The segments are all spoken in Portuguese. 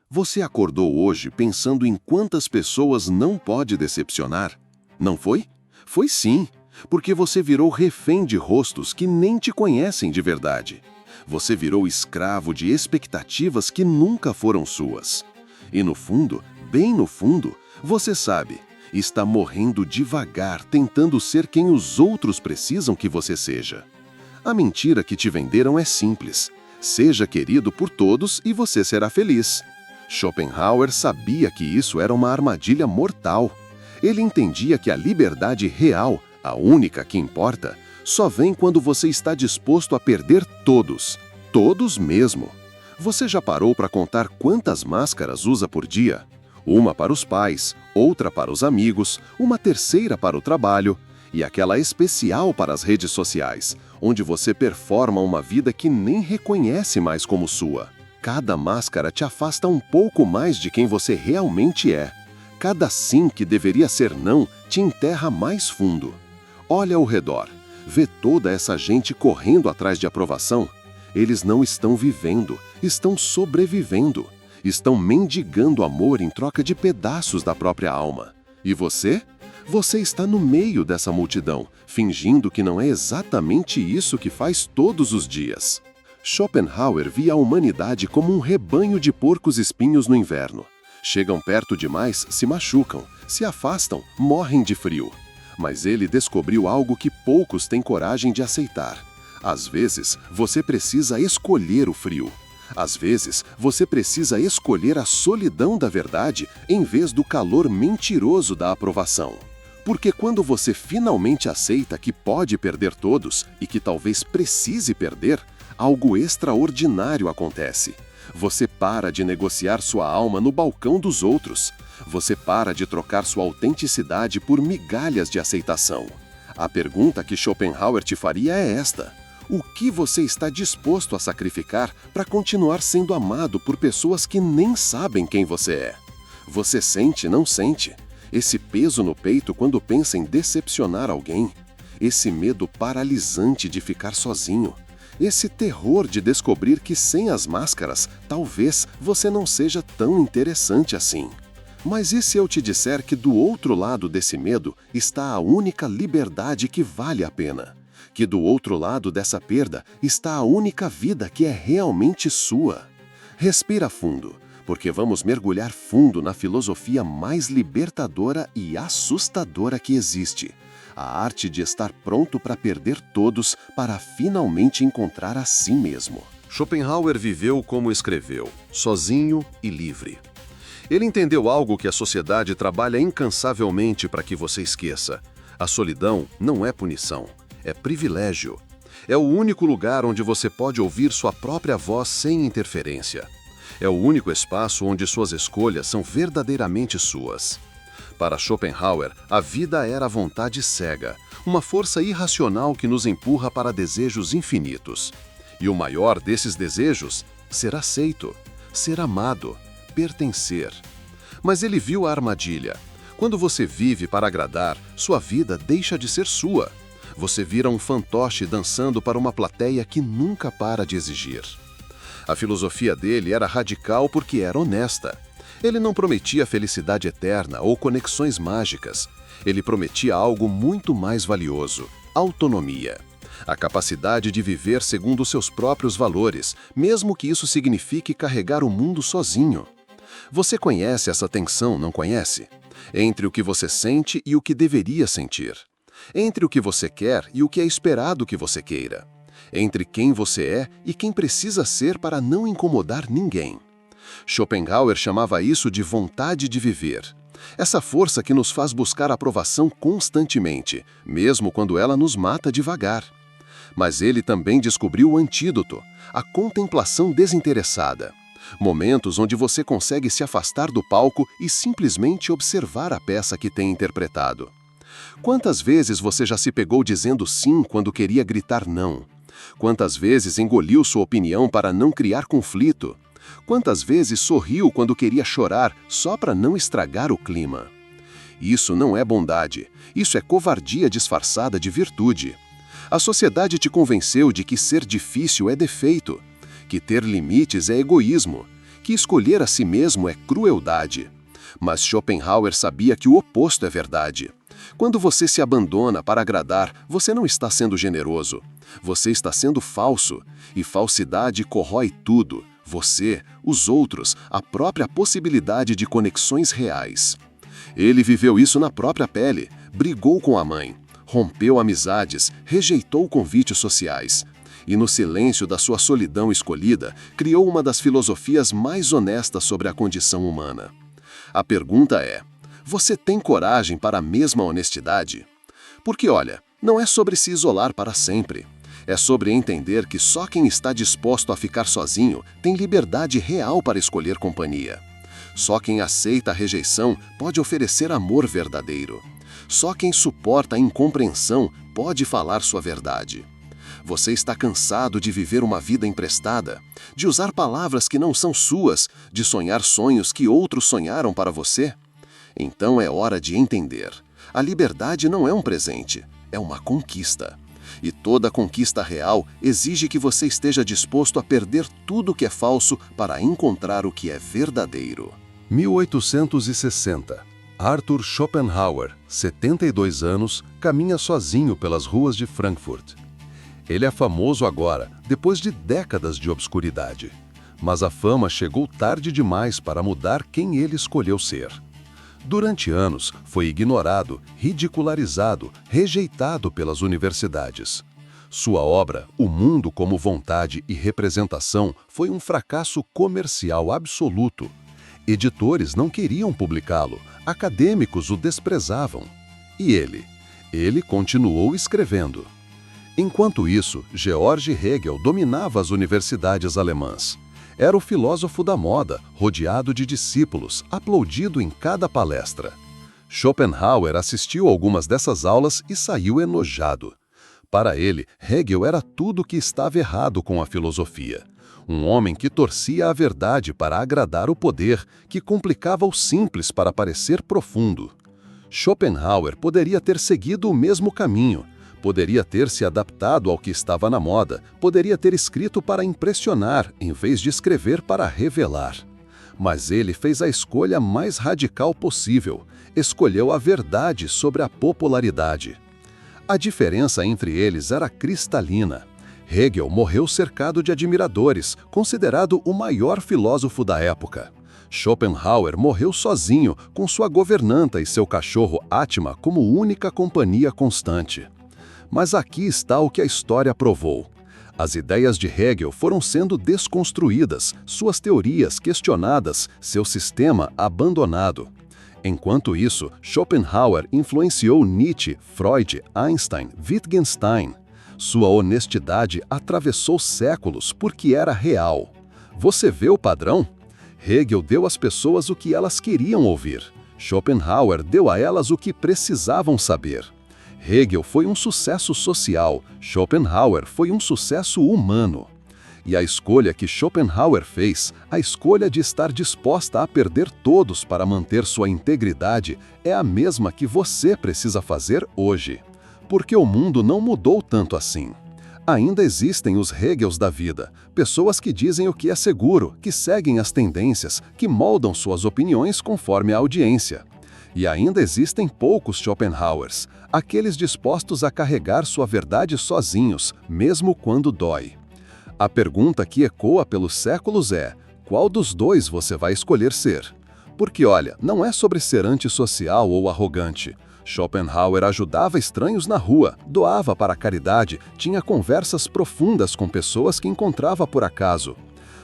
Você acordou hoje pensando em quantas pessoas não pode decepcionar? Não foi? Foi sim, porque você virou refém de rostos que nem te conhecem de verdade. Você virou escravo de expectativas que nunca foram suas. E no fundo, bem no fundo, você sabe, está morrendo devagar tentando ser quem os outros precisam que você seja. A mentira que te venderam é simples. Seja querido por todos e você será feliz. Schopenhauer sabia que isso era uma armadilha mortal. Ele entendia que a liberdade real, a única que importa, só vem quando você está disposto a perder todos. Todos mesmo. Você já parou para contar quantas máscaras usa por dia? Uma para os pais, outra para os amigos, uma terceira para o trabalho e aquela especial para as redes sociais, onde você performa uma vida que nem reconhece mais como sua. Cada máscara te afasta um pouco mais de quem você realmente é. Cada sim que deveria ser não te enterra mais fundo. Olha ao redor. Vê toda essa gente correndo atrás de aprovação? Eles não estão vivendo, estão sobrevivendo. Estão mendigando amor em troca de pedaços da própria alma. E você? Você está no meio dessa multidão, fingindo que não é exatamente isso que faz todos os dias. Schopenhauer via a humanidade como um rebanho de porcos-espinhos no inverno. Chegam perto demais, se machucam, se afastam, morrem de frio. Mas ele descobriu algo que poucos têm coragem de aceitar. Às vezes, você precisa escolher o frio. Às vezes, você precisa escolher a solidão da verdade em vez do calor mentiroso da aprovação. Porque quando você finalmente aceita que pode perder todos e que talvez precise perder, algo extraordinário acontece. Você para de negociar sua alma no balcão dos outros. Você para de trocar sua autenticidade por migalhas de aceitação. A pergunta que Schopenhauer te faria é esta: o que você está disposto a sacrificar para continuar sendo amado por pessoas que nem sabem quem você é? Você sente, não sente? Esse peso no peito quando pensa em decepcionar alguém? Esse medo paralisante de ficar sozinho? Esse terror de descobrir que sem as máscaras, talvez você não seja tão interessante assim? Mas e se eu te disser que do outro lado desse medo está a única liberdade que vale a pena? Que do outro lado dessa perda está a única vida que é realmente sua? Respira fundo, porque vamos mergulhar fundo na filosofia mais libertadora e assustadora que existe. A arte de estar pronto para perder todos para finalmente encontrar a si mesmo. Schopenhauer viveu como escreveu, sozinho e livre. Ele entendeu algo que a sociedade trabalha incansavelmente para que você esqueça. A solidão não é punição, é privilégio. É o único lugar onde você pode ouvir sua própria voz sem interferência. É o único espaço onde suas escolhas são verdadeiramente suas. Para Schopenhauer, a vida era a vontade cega, uma força irracional que nos empurra para desejos infinitos. E o maior desses desejos, ser aceito, ser amado, pertencer. Mas ele viu a armadilha. Quando você vive para agradar, sua vida deixa de ser sua. Você vira um fantoche dançando para uma plateia que nunca para de exigir. A filosofia dele era radical porque era honesta. Ele não prometia felicidade eterna ou conexões mágicas. Ele prometia algo muito mais valioso: autonomia. A capacidade de viver segundo seus próprios valores, mesmo que isso signifique carregar o mundo sozinho. Você conhece essa tensão, não conhece? Entre o que você sente e o que deveria sentir. Entre o que você quer e o que é esperado que você queira. Entre quem você é e quem precisa ser para não incomodar ninguém. Schopenhauer chamava isso de vontade de viver. Essa força que nos faz buscar aprovação constantemente, mesmo quando ela nos mata devagar. Mas ele também descobriu o antídoto, a contemplação desinteressada. Momentos onde você consegue se afastar do palco e simplesmente observar a peça que tem interpretado. Quantas vezes você já se pegou dizendo sim quando queria gritar não? Quantas vezes engoliu sua opinião para não criar conflito? Quantas vezes sorriu quando queria chorar só para não estragar o clima? Isso não é bondade, isso é covardia disfarçada de virtude. A sociedade te convenceu de que ser difícil é defeito, que ter limites é egoísmo, que escolher a si mesmo é crueldade. Mas Schopenhauer sabia que o oposto é verdade. Quando você se abandona para agradar, você não está sendo generoso. Você está sendo falso, e falsidade corrói tudo. Você, os outros, a própria possibilidade de conexões reais. Ele viveu isso na própria pele, brigou com a mãe, rompeu amizades, rejeitou convites sociais. E no silêncio da sua solidão escolhida, criou uma das filosofias mais honestas sobre a condição humana. A pergunta é: você tem coragem para a mesma honestidade? Porque olha, não é sobre se isolar para sempre. É sobre entender que só quem está disposto a ficar sozinho tem liberdade real para escolher companhia. Só quem aceita a rejeição pode oferecer amor verdadeiro. Só quem suporta a incompreensão pode falar sua verdade. Você está cansado de viver uma vida emprestada, de usar palavras que não são suas, de sonhar sonhos que outros sonharam para você? Então é hora de entender. A liberdade não é um presente, é uma conquista. E toda conquista real exige que você esteja disposto a perder tudo que é falso para encontrar o que é verdadeiro. 1860. Arthur Schopenhauer, 72 anos, caminha sozinho pelas ruas de Frankfurt. Ele é famoso agora, depois de décadas de obscuridade. Mas a fama chegou tarde demais para mudar quem ele escolheu ser. Durante anos, foi ignorado, ridicularizado, rejeitado pelas universidades. Sua obra, O Mundo como Vontade e Representação, foi um fracasso comercial absoluto. Editores não queriam publicá-lo, acadêmicos o desprezavam. E ele? Ele continuou escrevendo. Enquanto isso, Georg Hegel dominava as universidades alemãs. Era o filósofo da moda, rodeado de discípulos, aplaudido em cada palestra. Schopenhauer assistiu algumas dessas aulas e saiu enojado. Para ele, Hegel era tudo o que estava errado com a filosofia. Um homem que torcia a verdade para agradar o poder, que complicava o simples para parecer profundo. Schopenhauer poderia ter seguido o mesmo caminho. Poderia ter se adaptado ao que estava na moda, poderia ter escrito para impressionar, em vez de escrever para revelar. Mas ele fez a escolha mais radical possível, escolheu a verdade sobre a popularidade. A diferença entre eles era cristalina. Hegel morreu cercado de admiradores, considerado o maior filósofo da época. Schopenhauer morreu sozinho, com sua governanta e seu cachorro Atma como única companhia constante. Mas aqui está o que a história provou. As ideias de Hegel foram sendo desconstruídas, suas teorias questionadas, seu sistema abandonado. Enquanto isso, Schopenhauer influenciou Nietzsche, Freud, Einstein, Wittgenstein. Sua honestidade atravessou séculos porque era real. Você vê o padrão? Hegel deu às pessoas o que elas queriam ouvir. Schopenhauer deu a elas o que precisavam saber. Hegel foi um sucesso social, Schopenhauer foi um sucesso humano. E a escolha que Schopenhauer fez, a escolha de estar disposta a perder todos para manter sua integridade, é a mesma que você precisa fazer hoje. Porque o mundo não mudou tanto assim. Ainda existem os Hegels da vida, pessoas que dizem o que é seguro, que seguem as tendências, que moldam suas opiniões conforme a audiência. E ainda existem poucos Schopenhauers, aqueles dispostos a carregar sua verdade sozinhos, mesmo quando dói. A pergunta que ecoa pelos séculos é: qual dos dois você vai escolher ser? Porque olha, não é sobre ser antissocial ou arrogante. Schopenhauer ajudava estranhos na rua, doava para a caridade, tinha conversas profundas com pessoas que encontrava por acaso.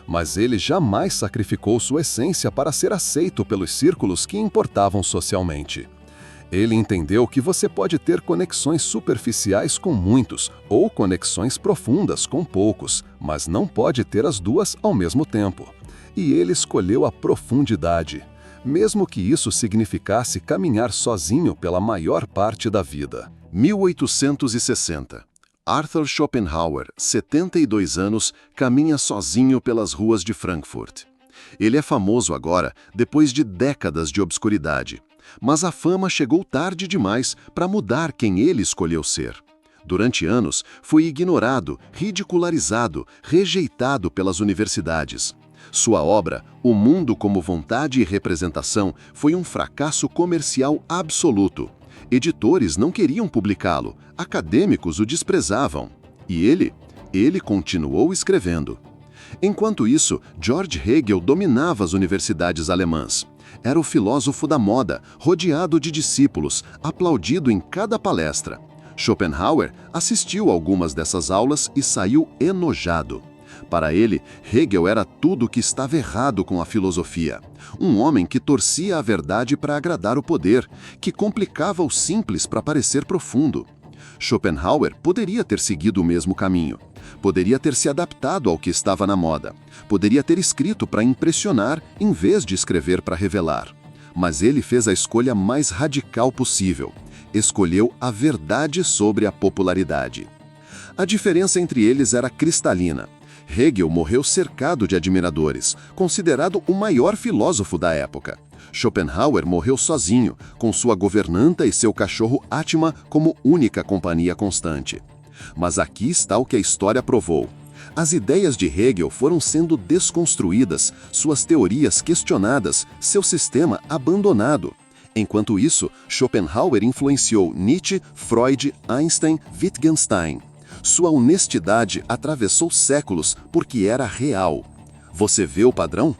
Mas ele jamais sacrificou sua essência para ser aceito pelos círculos que importavam socialmente. Ele entendeu que você pode ter conexões superficiais com muitos, ou conexões profundas com poucos, mas não pode ter as duas ao mesmo tempo. E ele escolheu a profundidade, mesmo que isso significasse caminhar sozinho pela maior parte da vida. 1860. Arthur Schopenhauer, 72 anos, caminha sozinho pelas ruas de Frankfurt. Ele é famoso agora, depois de décadas de obscuridade. Mas a fama chegou tarde demais para mudar quem ele escolheu ser. Durante anos, foi ignorado, ridicularizado, rejeitado pelas universidades. Sua obra, O Mundo como Vontade e Representação, foi um fracasso comercial absoluto. Editores não queriam publicá-lo, acadêmicos o desprezavam. E ele continuou escrevendo. Enquanto isso, George Hegel dominava as universidades alemãs. Era o filósofo da moda, rodeado de discípulos, aplaudido em cada palestra. Schopenhauer assistiu a algumas dessas aulas e saiu enojado. Para ele, Hegel era tudo o que estava errado com a filosofia. Um homem que torcia a verdade para agradar o poder, que complicava o simples para parecer profundo. Schopenhauer poderia ter seguido o mesmo caminho. Poderia ter se adaptado ao que estava na moda. Poderia ter escrito para impressionar em vez de escrever para revelar. Mas ele fez a escolha mais radical possível. Escolheu a verdade sobre a popularidade. A diferença entre eles era cristalina. Hegel morreu cercado de admiradores, considerado o maior filósofo da época. Schopenhauer morreu sozinho, com sua governanta e seu cachorro Atma como única companhia constante. Mas aqui está o que a história provou. As ideias de Hegel foram sendo desconstruídas, suas teorias questionadas, seu sistema abandonado. Enquanto isso, Schopenhauer influenciou Nietzsche, Freud, Einstein, Wittgenstein. Sua honestidade atravessou séculos porque era real. Você vê o padrão?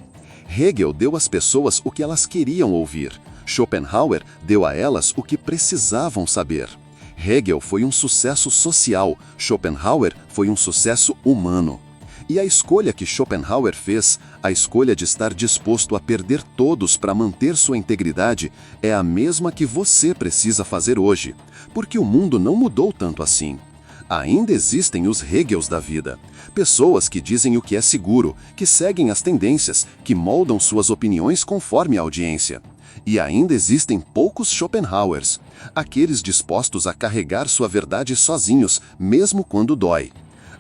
Hegel deu às pessoas o que elas queriam ouvir. Schopenhauer deu a elas o que precisavam saber. Hegel foi um sucesso social, Schopenhauer foi um sucesso humano. E a escolha que Schopenhauer fez, a escolha de estar disposto a perder todos para manter sua integridade, é a mesma que você precisa fazer hoje, porque o mundo não mudou tanto assim. Ainda existem os Hegels da vida. Pessoas que dizem o que é seguro, que seguem as tendências, que moldam suas opiniões conforme a audiência. E ainda existem poucos Schopenhauers, aqueles dispostos a carregar sua verdade sozinhos, mesmo quando dói.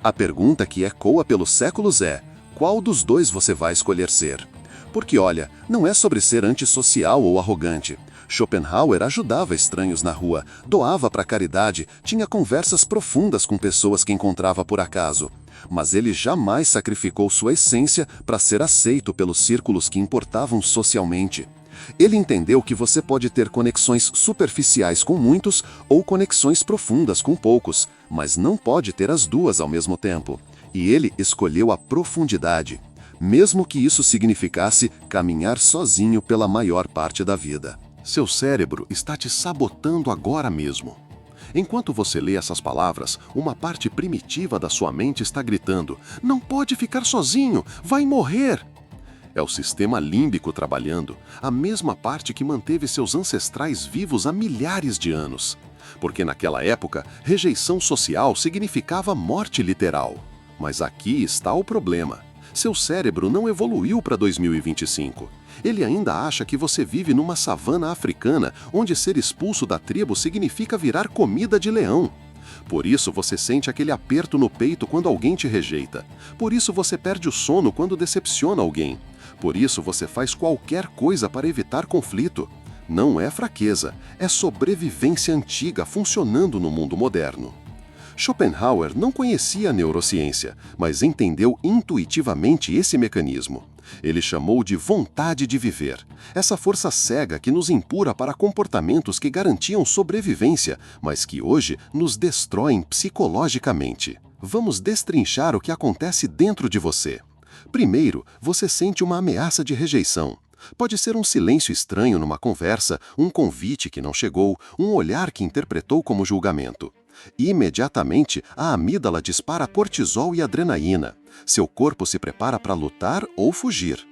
A pergunta que ecoa pelos séculos é: qual dos dois você vai escolher ser? Porque olha, não é sobre ser antissocial ou arrogante. Schopenhauer ajudava estranhos na rua, doava para a caridade, tinha conversas profundas com pessoas que encontrava por acaso. Mas ele jamais sacrificou sua essência para ser aceito pelos círculos que importavam socialmente. Ele entendeu que você pode ter conexões superficiais com muitos ou conexões profundas com poucos, mas não pode ter as duas ao mesmo tempo. E ele escolheu a profundidade, mesmo que isso significasse caminhar sozinho pela maior parte da vida. Seu cérebro está te sabotando agora mesmo. Enquanto você lê essas palavras, uma parte primitiva da sua mente está gritando: não pode ficar sozinho, vai morrer! É o sistema límbico trabalhando, a mesma parte que manteve seus ancestrais vivos há milhares de anos. Porque naquela época, rejeição social significava morte literal. Mas aqui está o problema. Seu cérebro não evoluiu para 2025. Ele ainda acha que você vive numa savana africana, onde ser expulso da tribo significa virar comida de leão. Por isso você sente aquele aperto no peito quando alguém te rejeita. Por isso você perde o sono quando decepciona alguém. Por isso você faz qualquer coisa para evitar conflito. Não é fraqueza, é sobrevivência antiga funcionando no mundo moderno. Schopenhauer não conhecia a neurociência, mas entendeu intuitivamente esse mecanismo. Ele chamou de vontade de viver, essa força cega que nos empurra para comportamentos que garantiam sobrevivência, mas que hoje nos destroem psicologicamente. Vamos destrinchar o que acontece dentro de você. Primeiro, você sente uma ameaça de rejeição. Pode ser um silêncio estranho numa conversa, um convite que não chegou, um olhar que interpretou como julgamento. Imediatamente, a amígdala dispara cortisol e adrenalina. Seu corpo se prepara para lutar ou fugir.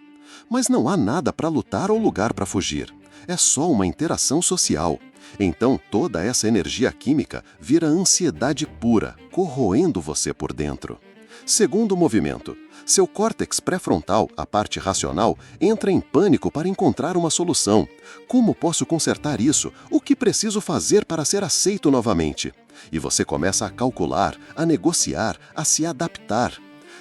Mas não há nada para lutar ou lugar para fugir. É só uma interação social. Então, toda essa energia química vira ansiedade pura, corroendo você por dentro. Segundo movimento, seu córtex pré-frontal, a parte racional, entra em pânico para encontrar uma solução. Como posso consertar isso? O que preciso fazer para ser aceito novamente? E você começa a calcular, a negociar, a se adaptar.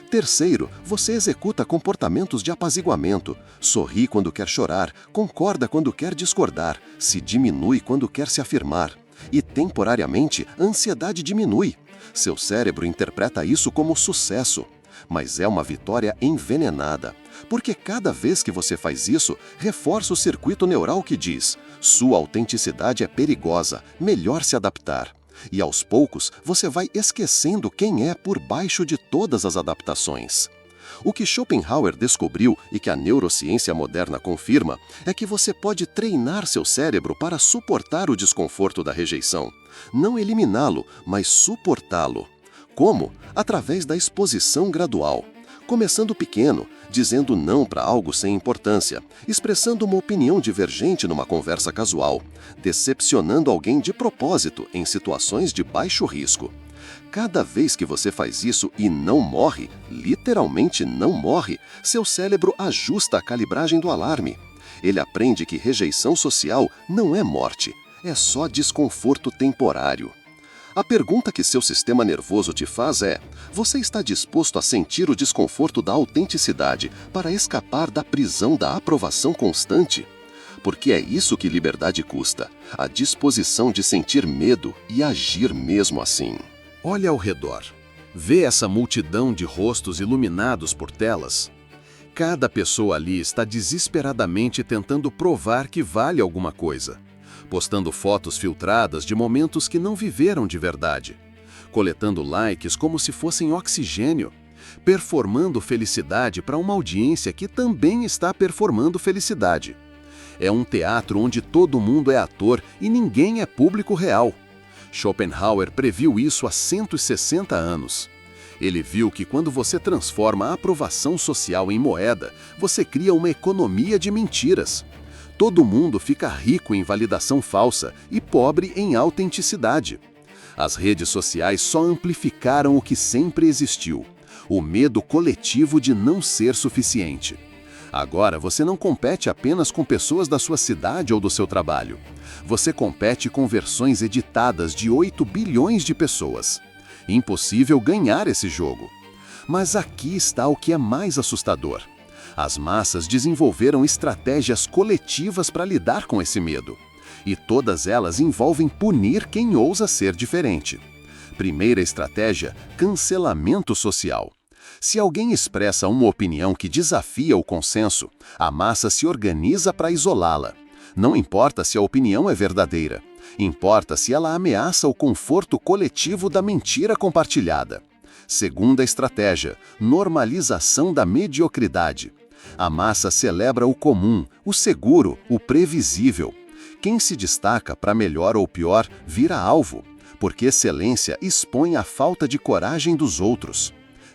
Terceiro, você executa comportamentos de apaziguamento. Sorri quando quer chorar, concorda quando quer discordar, se diminui quando quer se afirmar. E, temporariamente, a ansiedade diminui. Seu cérebro interpreta isso como sucesso. Mas é uma vitória envenenada, porque cada vez que você faz isso, reforça o circuito neural que diz: sua autenticidade é perigosa, melhor se adaptar. E aos poucos, você vai esquecendo quem é por baixo de todas as adaptações. O que Schopenhauer descobriu e que a neurociência moderna confirma é que você pode treinar seu cérebro para suportar o desconforto da rejeição. Não eliminá-lo, mas suportá-lo. Como? Através da exposição gradual. Começando pequeno, dizendo não para algo sem importância, expressando uma opinião divergente numa conversa casual, decepcionando alguém de propósito em situações de baixo risco. Cada vez que você faz isso e não morre, literalmente não morre, seu cérebro ajusta a calibragem do alarme. Ele aprende que rejeição social não é morte, é só desconforto temporário. A pergunta que seu sistema nervoso te faz é: você está disposto a sentir o desconforto da autenticidade para escapar da prisão da aprovação constante? Porque é isso que liberdade custa, a disposição de sentir medo e agir mesmo assim. Olha ao redor. Vê essa multidão de rostos iluminados por telas? Cada pessoa ali está desesperadamente tentando provar que vale alguma coisa, postando fotos filtradas de momentos que não viveram de verdade, coletando likes como se fossem oxigênio, performando felicidade para uma audiência que também está performando felicidade. É um teatro onde todo mundo é ator e ninguém é público real. Schopenhauer previu isso há 160 anos. Ele viu que quando você transforma a aprovação social em moeda, você cria uma economia de mentiras. Todo mundo fica rico em validação falsa e pobre em autenticidade. As redes sociais só amplificaram o que sempre existiu: o medo coletivo de não ser suficiente. Agora você não compete apenas com pessoas da sua cidade ou do seu trabalho. Você compete com versões editadas de 8 bilhões de pessoas. Impossível ganhar esse jogo. Mas aqui está o que é mais assustador. As massas desenvolveram estratégias coletivas para lidar com esse medo. E todas elas envolvem punir quem ousa ser diferente. Primeira estratégia: cancelamento social. Se alguém expressa uma opinião que desafia o consenso, a massa se organiza para isolá-la. Não importa se a opinião é verdadeira, importa se ela ameaça o conforto coletivo da mentira compartilhada. Segunda estratégia: normalização da mediocridade. A massa celebra o comum, o seguro, o previsível. Quem se destaca para melhor ou pior vira alvo, porque excelência expõe a falta de coragem dos outros.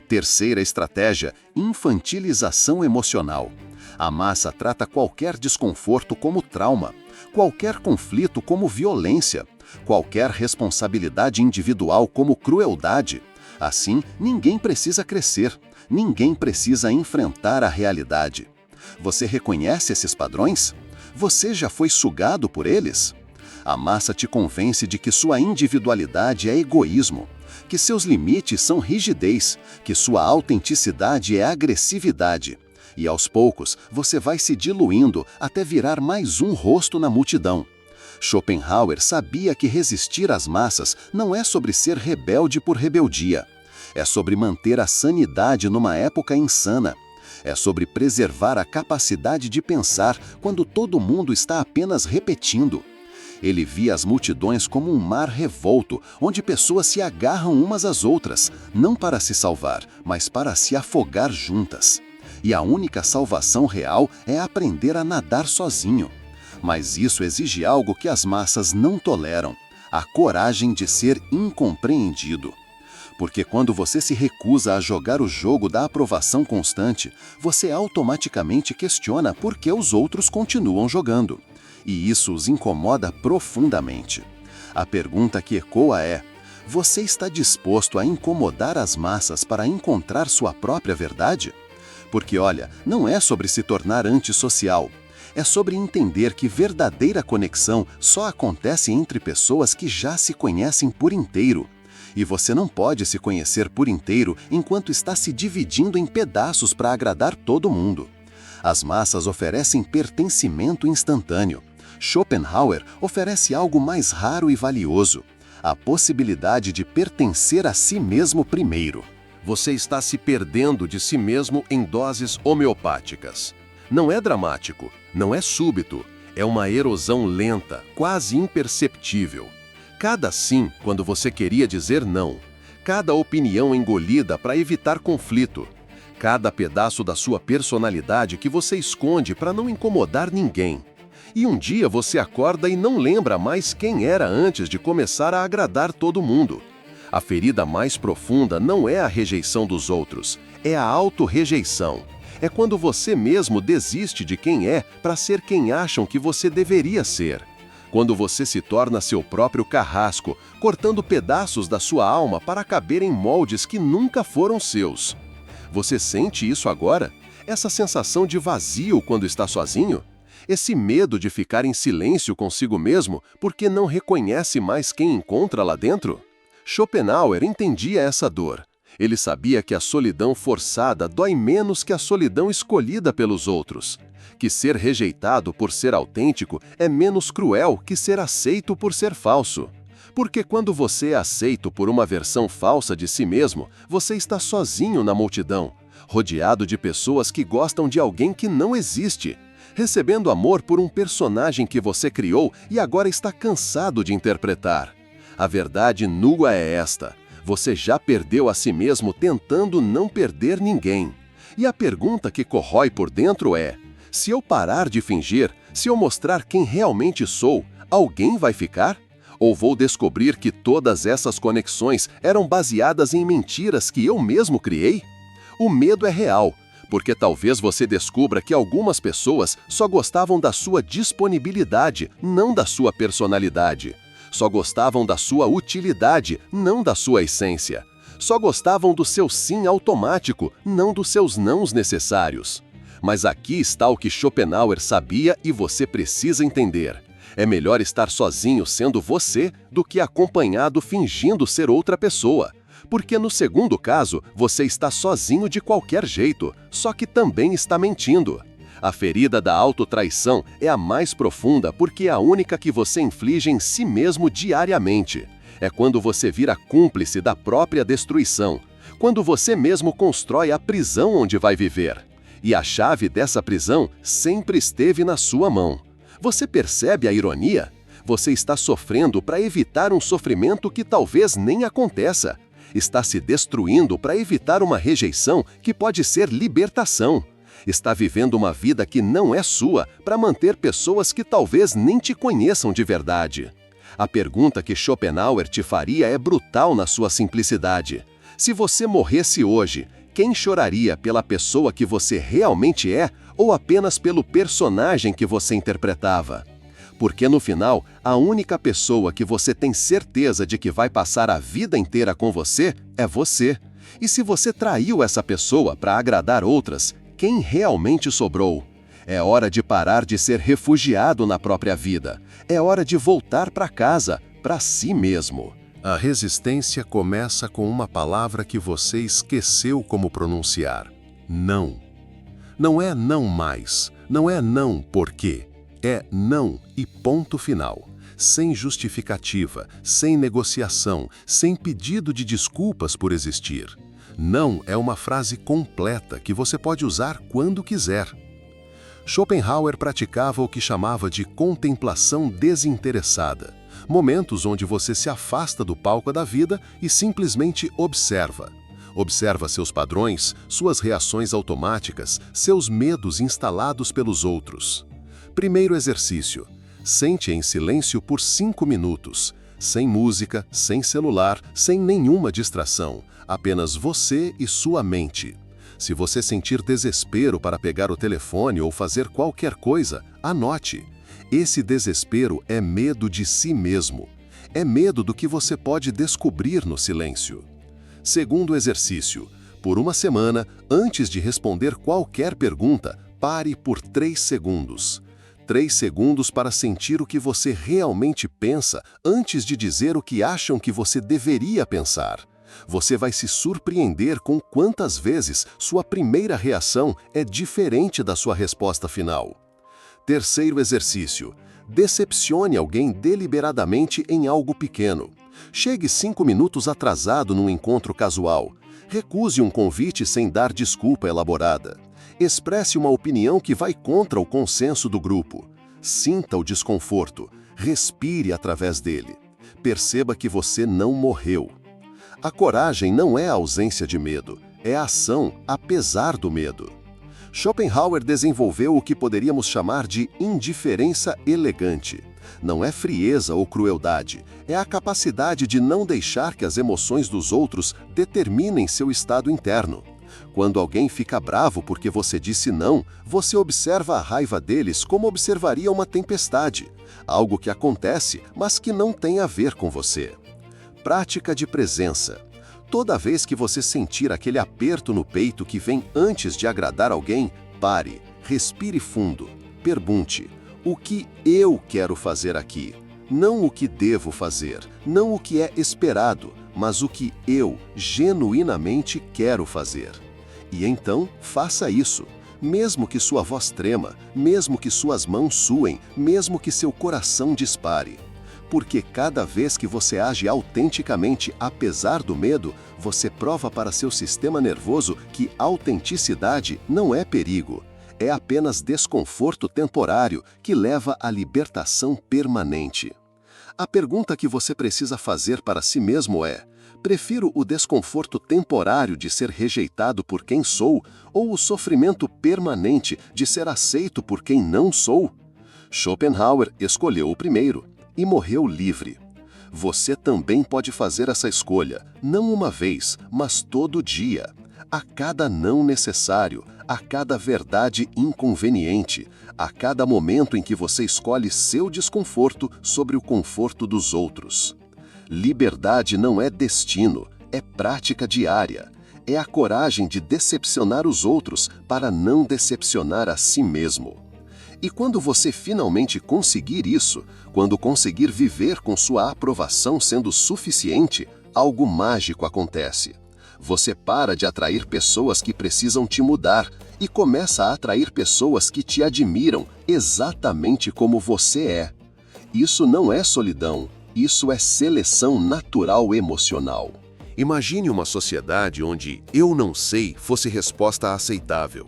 Terceira estratégia: infantilização emocional. A massa trata qualquer desconforto como trauma, qualquer conflito como violência, qualquer responsabilidade individual como crueldade. Assim, ninguém precisa crescer, ninguém precisa enfrentar a realidade. Você reconhece esses padrões? Você já foi sugado por eles? A massa te convence de que sua individualidade é egoísmo, que seus limites são rigidez, que sua autenticidade é agressividade. E aos poucos, você vai se diluindo até virar mais um rosto na multidão. Schopenhauer sabia que resistir às massas não é sobre ser rebelde por rebeldia. É sobre manter a sanidade numa época insana. É sobre preservar a capacidade de pensar quando todo mundo está apenas repetindo. Ele via as multidões como um mar revolto, onde pessoas se agarram umas às outras, não para se salvar, mas para se afogar juntas. E a única salvação real é aprender a nadar sozinho. Mas isso exige algo que as massas não toleram: a coragem de ser incompreendido. Porque quando você se recusa a jogar o jogo da aprovação constante, você automaticamente questiona por que os outros continuam jogando. E isso os incomoda profundamente. A pergunta que ecoa é: você está disposto a incomodar as massas para encontrar sua própria verdade? Porque, olha, não é sobre se tornar antissocial. É sobre entender que verdadeira conexão só acontece entre pessoas que já se conhecem por inteiro. E você não pode se conhecer por inteiro enquanto está se dividindo em pedaços para agradar todo mundo. As massas oferecem pertencimento instantâneo. Schopenhauer oferece algo mais raro e valioso: a possibilidade de pertencer a si mesmo primeiro. Você está se perdendo de si mesmo em doses homeopáticas. Não é dramático, não é súbito, é uma erosão lenta, quase imperceptível. Cada sim quando você queria dizer não, cada opinião engolida para evitar conflito, cada pedaço da sua personalidade que você esconde para não incomodar ninguém. E um dia você acorda e não lembra mais quem era antes de começar a agradar todo mundo. A ferida mais profunda não é a rejeição dos outros, é a autorrejeição. É quando você mesmo desiste de quem é para ser quem acham que você deveria ser. Quando você se torna seu próprio carrasco, cortando pedaços da sua alma para caber em moldes que nunca foram seus. Você sente isso agora? Essa sensação de vazio quando está sozinho? Esse medo de ficar em silêncio consigo mesmo porque não reconhece mais quem encontra lá dentro? Schopenhauer entendia essa dor. Ele sabia que a solidão forçada dói menos que a solidão escolhida pelos outros. Que ser rejeitado por ser autêntico é menos cruel que ser aceito por ser falso. Porque quando você é aceito por uma versão falsa de si mesmo, você está sozinho na multidão, rodeado de pessoas que gostam de alguém que não existe, recebendo amor por um personagem que você criou e agora está cansado de interpretar. A verdade nua é esta: você já perdeu a si mesmo tentando não perder ninguém. E a pergunta que corrói por dentro é: se eu parar de fingir, se eu mostrar quem realmente sou, alguém vai ficar? Ou vou descobrir que todas essas conexões eram baseadas em mentiras que eu mesmo criei? O medo é real, porque talvez você descubra que algumas pessoas só gostavam da sua disponibilidade, não da sua personalidade. Só gostavam da sua utilidade, não da sua essência. Só gostavam do seu sim automático, não dos seus nãos necessários. Mas aqui está o que Schopenhauer sabia e você precisa entender. É melhor estar sozinho sendo você do que acompanhado fingindo ser outra pessoa. Porque no segundo caso, você está sozinho de qualquer jeito, só que também está mentindo. A ferida da autotraição é a mais profunda porque é a única que você inflige em si mesmo diariamente. É quando você vira cúmplice da própria destruição, quando você mesmo constrói a prisão onde vai viver. E a chave dessa prisão sempre esteve na sua mão. Você percebe a ironia? Você está sofrendo para evitar um sofrimento que talvez nem aconteça. Está se destruindo para evitar uma rejeição que pode ser libertação. Está vivendo uma vida que não é sua para manter pessoas que talvez nem te conheçam de verdade. A pergunta que Schopenhauer te faria é brutal na sua simplicidade. Se você morresse hoje, quem choraria pela pessoa que você realmente é ou apenas pelo personagem que você interpretava? Porque no final, a única pessoa que você tem certeza de que vai passar a vida inteira com você é você. E se você traiu essa pessoa para agradar outras, quem realmente sobrou? É hora de parar de ser refugiado na própria vida. É hora de voltar para casa, para si mesmo. A resistência começa com uma palavra que você esqueceu como pronunciar: não. Não é não mais, não é não porque, é não e ponto final. Sem justificativa, sem negociação, sem pedido de desculpas por existir. Não é uma frase completa que você pode usar quando quiser. Schopenhauer praticava o que chamava de contemplação desinteressada. Momentos onde você se afasta do palco da vida e simplesmente observa. Observa seus padrões, suas reações automáticas, seus medos instalados pelos outros. Primeiro exercício. Sente em silêncio por 5 minutos. Sem música, sem celular, sem nenhuma distração. Apenas você e sua mente. Se você sentir desespero para pegar o telefone ou fazer qualquer coisa, anote. Esse desespero é medo de si mesmo. É medo do que você pode descobrir no silêncio. Segundo exercício. Por uma semana, antes de responder qualquer pergunta, pare por 3 segundos. 3 segundos para sentir o que você realmente pensa antes de dizer o que acham que você deveria pensar. Você vai se surpreender com quantas vezes sua primeira reação é diferente da sua resposta final. Terceiro exercício. Decepcione alguém deliberadamente em algo pequeno. Chegue 5 minutos atrasado num encontro casual. Recuse um convite sem dar desculpa elaborada. Expresse uma opinião que vai contra o consenso do grupo. Sinta o desconforto. Respire através dele. Perceba que você não morreu. A coragem não é a ausência de medo, é a ação apesar do medo. Schopenhauer desenvolveu o que poderíamos chamar de indiferença elegante. Não é frieza ou crueldade, é a capacidade de não deixar que as emoções dos outros determinem seu estado interno. Quando alguém fica bravo porque você disse não, você observa a raiva deles como observaria uma tempestade, algo que acontece, mas que não tem a ver com você. Prática de presença. Toda vez que você sentir aquele aperto no peito que vem antes de agradar alguém, pare, respire fundo, pergunte: o que eu quero fazer aqui? Não o que devo fazer, não o que é esperado, mas o que eu genuinamente quero fazer. E então, faça isso. Mesmo que sua voz trema, mesmo que suas mãos suem, mesmo que seu coração dispare. Porque cada vez que você age autenticamente apesar do medo, você prova para seu sistema nervoso que autenticidade não é perigo. É apenas desconforto temporário que leva à libertação permanente. A pergunta que você precisa fazer para si mesmo é: prefiro o desconforto temporário de ser rejeitado por quem sou ou o sofrimento permanente de ser aceito por quem não sou? Schopenhauer escolheu o primeiro e morreu livre. Você também pode fazer essa escolha, não uma vez, mas todo dia. A cada não necessário, a cada verdade inconveniente, a cada momento em que você escolhe seu desconforto sobre o conforto dos outros. Liberdade não é destino, é prática diária. É a coragem de decepcionar os outros para não decepcionar a si mesmo. E quando você finalmente conseguir isso, quando conseguir viver com sua aprovação sendo suficiente, algo mágico acontece. Você para de atrair pessoas que precisam te mudar e começa a atrair pessoas que te admiram exatamente como você é. Isso não é solidão, isso é seleção natural emocional. Imagine uma sociedade onde "eu não sei" fosse resposta aceitável.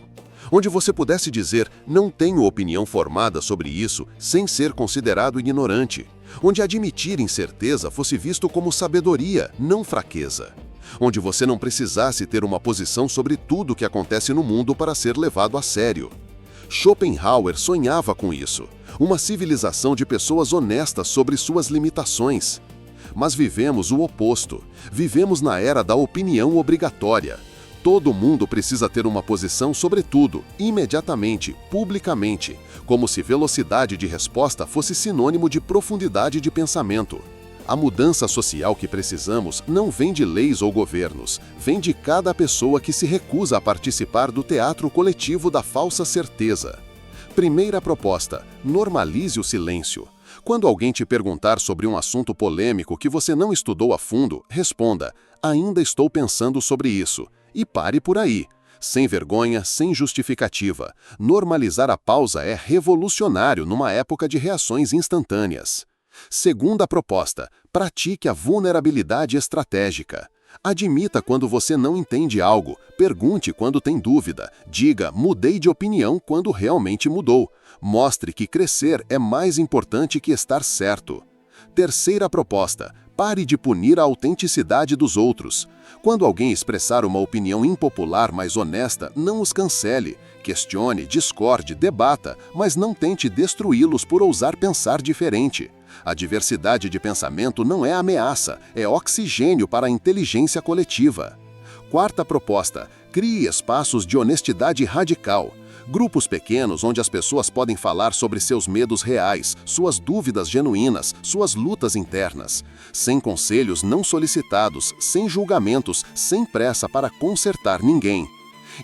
Onde você pudesse dizer "não tenho opinião formada sobre isso" sem ser considerado ignorante. Onde admitir incerteza fosse visto como sabedoria, não fraqueza. Onde você não precisasse ter uma posição sobre tudo o que acontece no mundo para ser levado a sério. Schopenhauer sonhava com isso, uma civilização de pessoas honestas sobre suas limitações. Mas vivemos o oposto. Vivemos na era da opinião obrigatória. Todo mundo precisa ter uma posição sobre tudo, imediatamente, publicamente, como se velocidade de resposta fosse sinônimo de profundidade de pensamento. A mudança social que precisamos não vem de leis ou governos, vem de cada pessoa que se recusa a participar do teatro coletivo da falsa certeza. Primeira proposta: normalize o silêncio. Quando alguém te perguntar sobre um assunto polêmico que você não estudou a fundo, responda: ainda estou pensando sobre isso. E pare por aí. Sem vergonha, sem justificativa. Normalizar a pausa é revolucionário numa época de reações instantâneas. Segunda proposta: pratique a vulnerabilidade estratégica. Admita quando você não entende algo, pergunte quando tem dúvida, diga "mudei de opinião" quando realmente mudou. Mostre que crescer é mais importante que estar certo. Terceira proposta: pare de punir a autenticidade dos outros. Quando alguém expressar uma opinião impopular, mas honesta, não os cancele. Questione, discorde, debata, mas não tente destruí-los por ousar pensar diferente. A diversidade de pensamento não é ameaça, é oxigênio para a inteligência coletiva. Quarta proposta: crie espaços de honestidade radical. Grupos pequenos onde as pessoas podem falar sobre seus medos reais, suas dúvidas genuínas, suas lutas internas. Sem conselhos não solicitados, sem julgamentos, sem pressa para consertar ninguém.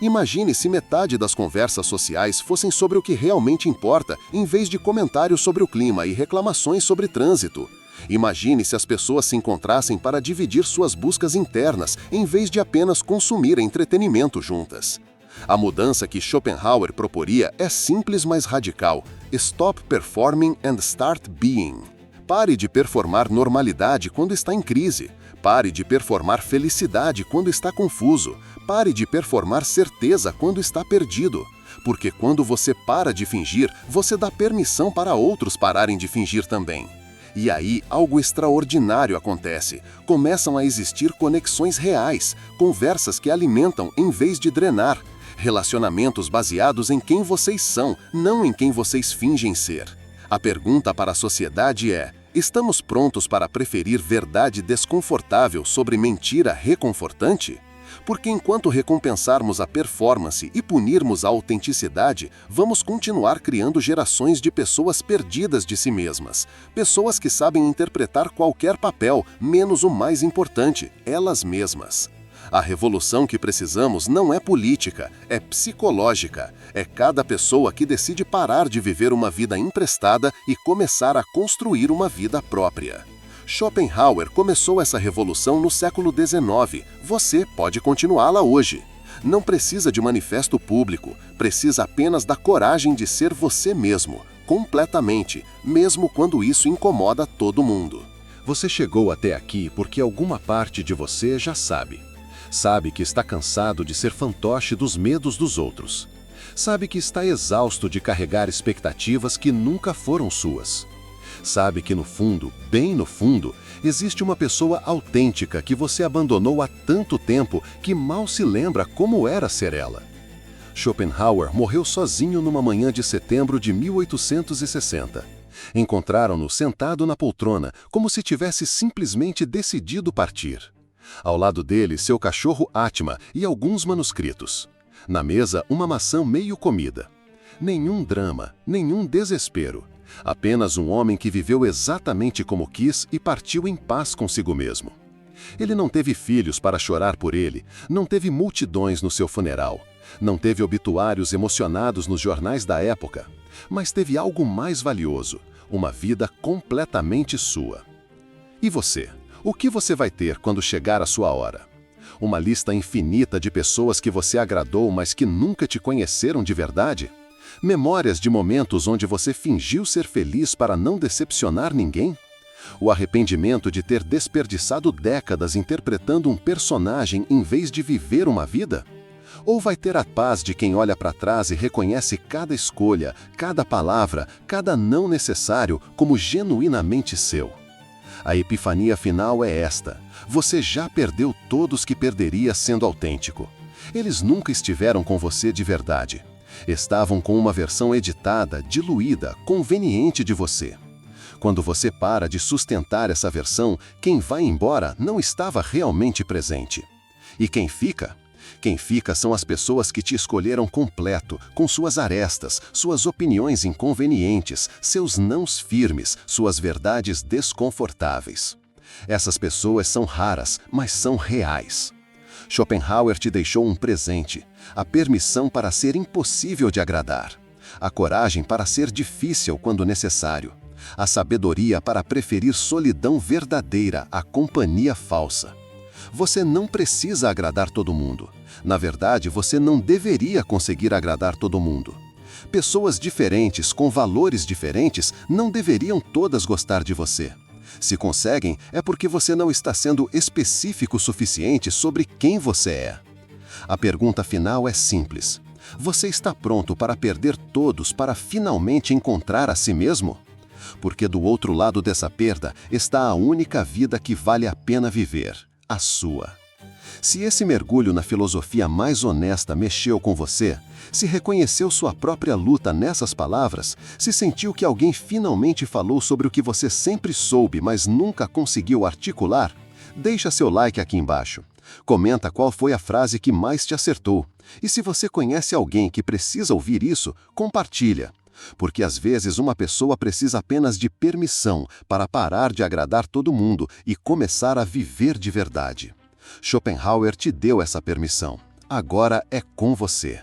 Imagine se metade das conversas sociais fossem sobre o que realmente importa, em vez de comentários sobre o clima e reclamações sobre trânsito. Imagine se as pessoas se encontrassem para dividir suas buscas internas, em vez de apenas consumir entretenimento juntas. A mudança que Schopenhauer proporia é simples, mas radical. Stop performing and start being. Pare de performar normalidade quando está em crise. Pare de performar felicidade quando está confuso. Pare de performar certeza quando está perdido. Porque quando você para de fingir, você dá permissão para outros pararem de fingir também. E aí, algo extraordinário acontece. Começam a existir conexões reais, conversas que alimentam em vez de drenar, relacionamentos baseados em quem vocês são, não em quem vocês fingem ser. A pergunta para a sociedade é: estamos prontos para preferir verdade desconfortável sobre mentira reconfortante? Porque enquanto recompensarmos a performance e punirmos a autenticidade, vamos continuar criando gerações de pessoas perdidas de si mesmas. Pessoas que sabem interpretar qualquer papel, menos o mais importante, elas mesmas. A revolução que precisamos não é política, é psicológica. É cada pessoa que decide parar de viver uma vida emprestada e começar a construir uma vida própria. Schopenhauer começou essa revolução no século XIX. Você pode continuá-la hoje. Não precisa de manifesto público, precisa apenas da coragem de ser você mesmo, completamente, mesmo quando isso incomoda todo mundo. Você chegou até aqui porque alguma parte de você já sabe. Sabe que está cansado de ser fantoche dos medos dos outros. Sabe que está exausto de carregar expectativas que nunca foram suas. Sabe que no fundo, bem no fundo, existe uma pessoa autêntica que você abandonou há tanto tempo que mal se lembra como era ser ela. Schopenhauer morreu sozinho numa manhã de setembro de 1860. Encontraram-no sentado na poltrona, como se tivesse simplesmente decidido partir. Ao lado dele, seu cachorro Atma e alguns manuscritos. Na mesa, uma maçã meio comida. Nenhum drama, nenhum desespero. Apenas um homem que viveu exatamente como quis e partiu em paz consigo mesmo. Ele não teve filhos para chorar por ele, não teve multidões no seu funeral, não teve obituários emocionados nos jornais da época, mas teve algo mais valioso, uma vida completamente sua. E você? O que você vai ter quando chegar a sua hora? Uma lista infinita de pessoas que você agradou, mas que nunca te conheceram de verdade? Memórias de momentos onde você fingiu ser feliz para não decepcionar ninguém? O arrependimento de ter desperdiçado décadas interpretando um personagem em vez de viver uma vida? Ou vai ter a paz de quem olha para trás e reconhece cada escolha, cada palavra, cada não necessário como genuinamente seu? A epifania final é esta: você já perdeu todos que perderia sendo autêntico. Eles nunca estiveram com você de verdade. Estavam com uma versão editada, diluída, conveniente de você. Quando você para de sustentar essa versão, quem vai embora não estava realmente presente. E quem fica? Quem fica são as pessoas que te escolheram completo, com suas arestas, suas opiniões inconvenientes, seus nãos firmes, suas verdades desconfortáveis. Essas pessoas são raras, mas são reais. Schopenhauer te deixou um presente, a permissão para ser impossível de agradar, a coragem para ser difícil quando necessário, a sabedoria para preferir solidão verdadeira à companhia falsa. Você não precisa agradar todo mundo. Na verdade, você não deveria conseguir agradar todo mundo. Pessoas diferentes, com valores diferentes, não deveriam todas gostar de você. Se conseguem, é porque você não está sendo específico o suficiente sobre quem você é. A pergunta final é simples. Você está pronto para perder todos para finalmente encontrar a si mesmo? Porque do outro lado dessa perda está a única vida que vale a pena viver, a sua. Se esse mergulho na filosofia mais honesta mexeu com você, se reconheceu sua própria luta nessas palavras, se sentiu que alguém finalmente falou sobre o que você sempre soube, mas nunca conseguiu articular, deixa seu like aqui embaixo. Comenta qual foi a frase que mais te acertou. E se você conhece alguém que precisa ouvir isso, compartilha. Porque às vezes uma pessoa precisa apenas de permissão para parar de agradar todo mundo e começar a viver de verdade. Schopenhauer te deu essa permissão. Agora é com você.